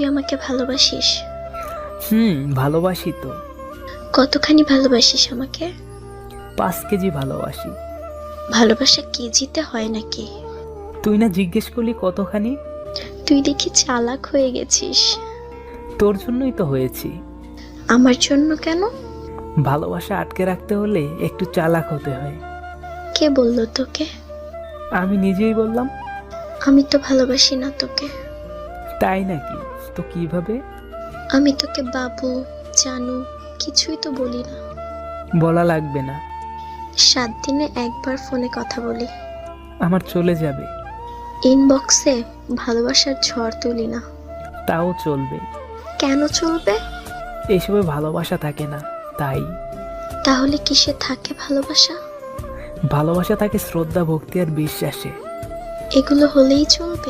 তুই আমাকে ভালোবাসিস? ভালোবাসি তো। কতখানি ভালোবাসিস আমাকে? 5 কেজি ভালোবাসি। ভালোবাসা কেজিতে হয় নাকি? তুই না জিজ্ঞেস করলি কতখানি? তুই দেখি চালাক হয়ে গেছিস। তোর জন্যই তো হয়েছি। আমার জন্য কেন? ভালোবাসা আটকে রাখতে হলে একটু চালাক হতে হয়। কে বললো তোকে? আমি নিজেই বললাম। আমি তো ভালোবাসি না তোকে। তাই নাকি? তো কিভাবে? আমি তোকে বাবু, জানু কিছুই তো বলি না। বলা লাগবে না। 7 দিনে একবার ফোনে কথা বলি। আমার চলে যাবে। ইনবক্সে ভালোবাসার ঝড় তুলি না। তাও চলবে। কেন চলবে? এইসবে ভালোবাসা থাকে না, তাই। তাহলে কিসে থাকে ভালোবাসা? ভালোবাসা থাকে শ্রদ্ধা, ভক্তি আর বিশ্বাসে। এগুলো হলেই চলবে?